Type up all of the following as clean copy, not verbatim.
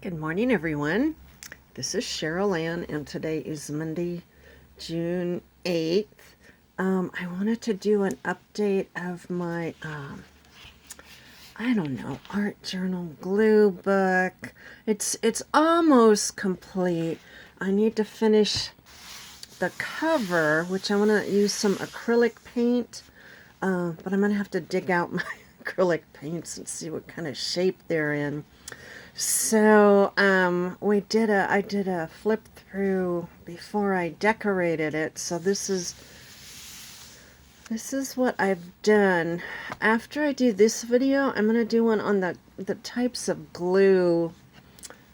Good morning, everyone. This is Cheryl Ann, and today is Monday, June 8th. I wanted to do an update of my, I don't know, art journal glue book. It's almost complete. I need to finish the cover, which I want to use some acrylic paint, but I'm going to have to dig out my acrylic paints and see what kind of shape they're in. So, I did a flip through before I decorated it. So this is what I've done. After I do this video, I'm gonna do one on the types of glue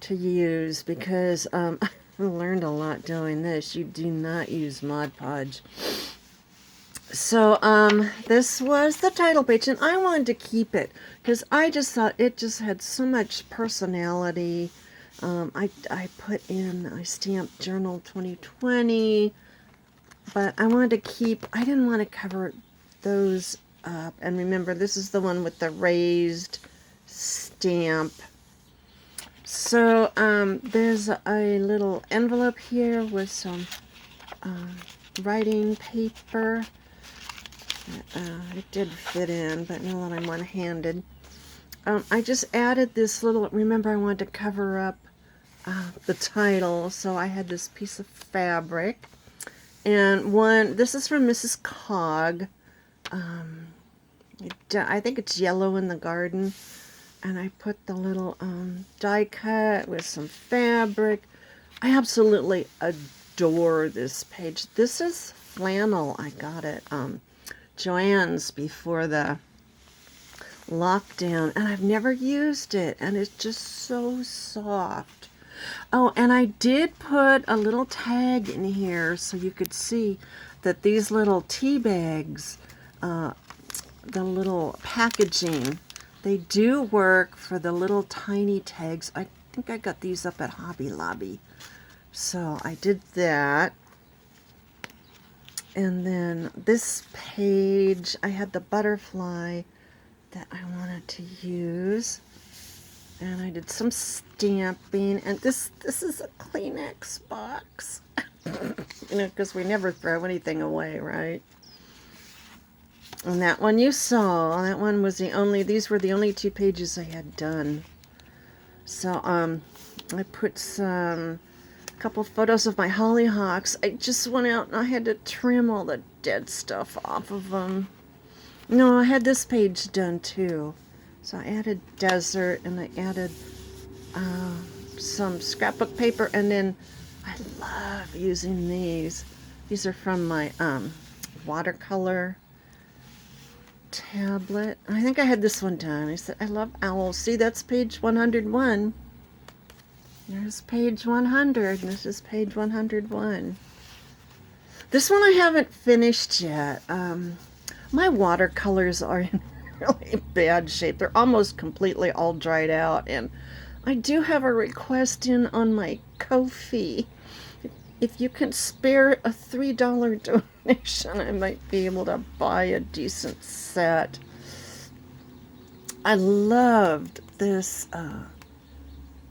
to use because I learned a lot doing this. You do not use Mod Podge. So, this was the title page, and I wanted to keep it because I just thought it just had so much personality. I stamped Journal 2020, but I didn't want to cover those up. And remember, this is the one with the raised stamp. So, there's a little envelope here with some writing paper. It did fit in, but now that I'm one-handed. I just added this little, remember I wanted to cover up the title, so I had this piece of fabric. And this is from Mrs. Cog. I think it's Yellow in the Garden. And I put the little die cut with some fabric. I absolutely adore this page. This is flannel. I got it. Joann's before the lockdown, and I've never used it, and it's just so soft. Oh, and I did put a little tag in here so you could see that these little tea bags, the little packaging, they do work for the little tiny tags. I think I got these up at Hobby Lobby. So I did that. And then this page, I had the butterfly that I wanted to use. And I did some stamping. And this is a Kleenex box. You know, because we never throw anything away, right? And that one you saw, that one was these were the only two pages I had done. So, I put a couple photos of my hollyhocks. I just went out and I had to trim all the dead stuff off of them. No, I had this page done too. So I added desert and I added some scrapbook paper, and then I love using these. These are from my watercolor tablet. I think I had this one done. I said, I love owls. See, that's page 101. There's page 100, and this is page 101. This one I haven't finished yet. My watercolors are in really bad shape. They're almost completely all dried out, and I do have a request in on my Ko-fi. If you can spare a $3 donation, I might be able to buy a decent set. I loved this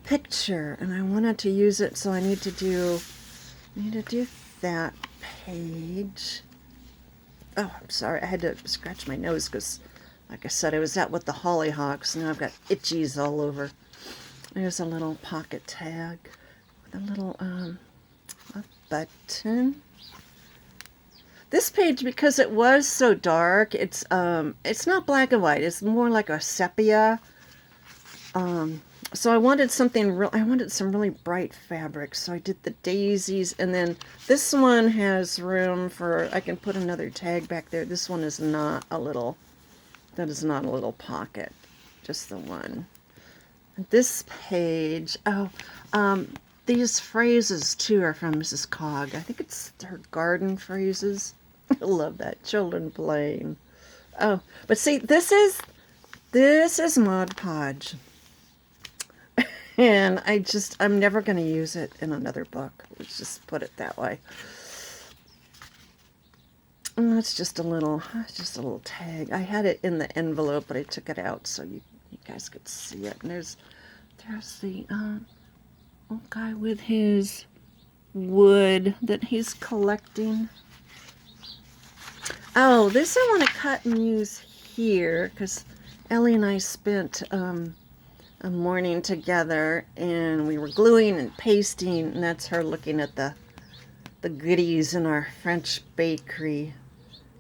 picture, and I wanted to use it, so I need to do that page. Oh, I'm sorry, I had to scratch my nose because, like I said, I was out with the hollyhocks. Now I've got itchies all over. There's a little pocket tag with a little a button. This page, because it was so dark, it's not black and white. It's more like a sepia. So I wanted I wanted some really bright fabric. So I did the daisies, and then this one has room for, I can put another tag back there. This one is not a little, that is not a little pocket, just the one. This page, these phrases too are from Mrs. Cog. I think it's her garden phrases. I love that. Children playing. Oh, but see, this is Mod Podge. And I'm never going to use it in another book. Let's just put it that way. And that's just a little tag. I had it in the envelope, but I took it out so you guys could see it. And there's the guy with his wood that he's collecting. Oh, this I want to cut and use here because Ellie and I spent a morning together and we were gluing and pasting, and that's her looking at the goodies in our French bakery.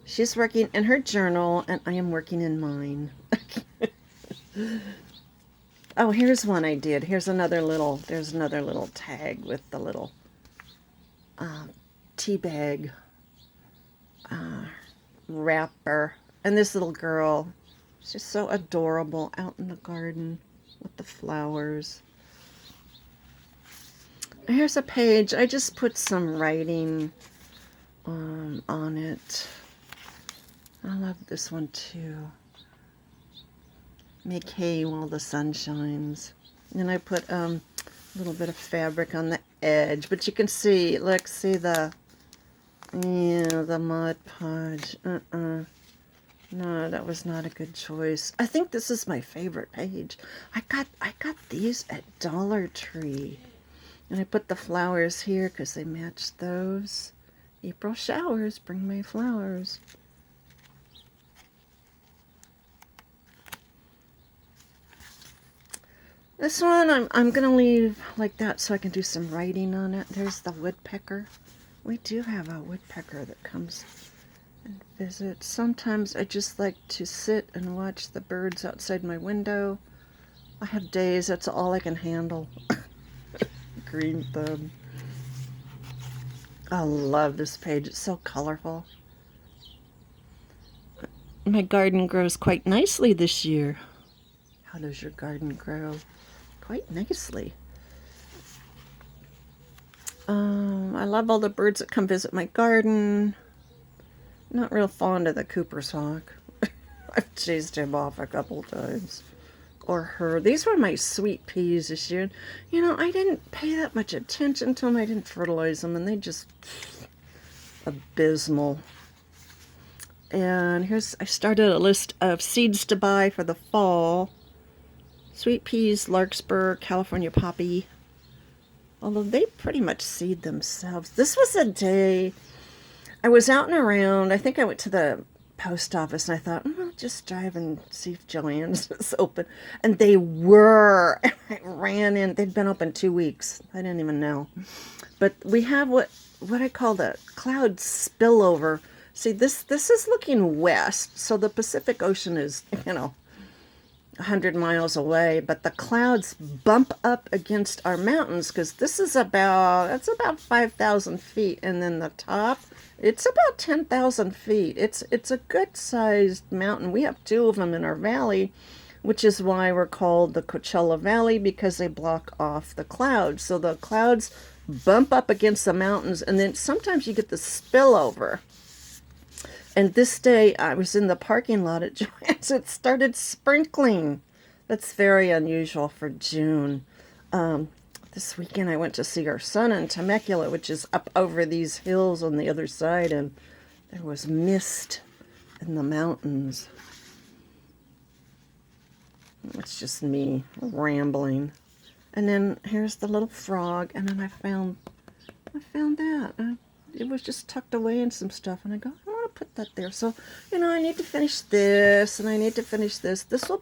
She's working in her journal and I am working in mine. Oh, here's one I did. There's another little tag with the little tea bag wrapper. And this little girl, she's just so adorable out in the garden with the flowers. Here's a page. I just put some writing on it. I love this one too. Make hay while the sun shines. And I put a little bit of fabric on the edge, but you can see, look, see the Mod Podge. No, that was not a good choice. I think this is my favorite page. I got these at Dollar Tree. And I put the flowers here because they match those. April showers bring May flowers. This one I'm going to leave like that so I can do some writing on it. There's the woodpecker. We do have a woodpecker that comes and visits. Sometimes I just like to sit and watch the birds outside my window. I have days that's all I can handle. Green thumb. I love this page. It's so colorful. My garden grows quite nicely this year. How does your garden grow? Quite nicely. I love all the birds that come visit my garden. Not real fond of the Cooper's hawk. I've chased him off a couple times. Or her. These were my sweet peas this year. You know, I didn't pay that much attention to them. I didn't fertilize them, and they just abysmal. And I started a list of seeds to buy for the fall. Sweet peas, larkspur, California poppy. Although they pretty much seed themselves. This was a day I was out and around. I think I went to the post office and I thought, I'll just drive and see if Joann's is open. And they were. I ran in. They'd been open 2 weeks. I didn't even know. But we have what I call the cloud spillover. See, this is looking west. So the Pacific Ocean is, 100 miles away, but the clouds bump up against our mountains because this is about 5,000 feet, and then the top, it's about 10,000 feet. It's a good sized mountain. We have 2 of them in our valley, which is why we're called the Coachella Valley, because they block off the clouds. So the clouds bump up against the mountains, and then sometimes you get the spillover. And this day, I was in the parking lot at Joann's. It started sprinkling. That's very unusual for June. This weekend, I went to see our son in Temecula, which is up over these hills on the other side, and there was mist in the mountains. It's just me rambling. And then here's the little frog, and then I found that. It was just tucked away in some stuff, and I go, I want to put that there. So, I need to finish this, and I need to finish this. This one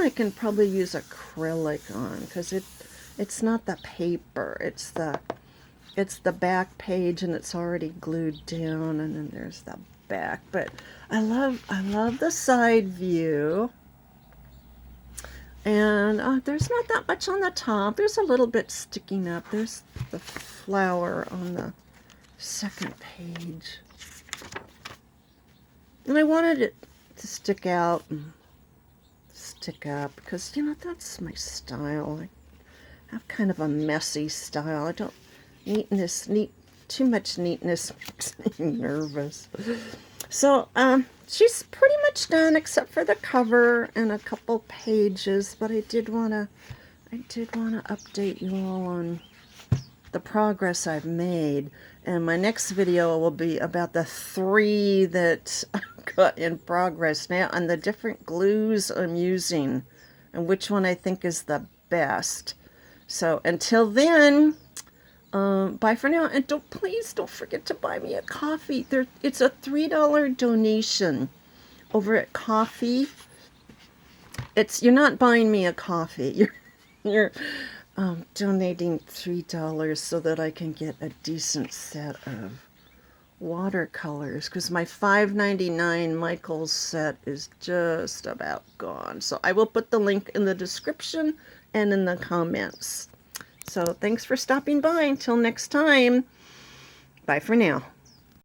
I can probably use acrylic on, because it's not the paper. It's the back page, and it's already glued down, and then there's the back. But I love the side view. And there's not that much on the top. There's a little bit sticking up. There's the flower on the second page. And I wanted it to stick out and stick up because, that's my style. I have kind of a messy style. I don't, too much neatness makes me nervous. So, she's pretty much done except for the cover and a couple pages, but I did want to update you all on the progress I've made. And my next video will be about the 3 that I've got in progress now and the different glues I'm using and which one I think is the best. So until then, bye for now. And please don't forget to buy me a coffee. It's a $3 donation over at Coffee. You're not buying me a coffee. You're donating $3 so that I can get a decent set of watercolors, because my $5.99 Michaels set is just about gone. So I will put the link in the description and in the comments. So thanks for stopping by. Until next time, bye for now.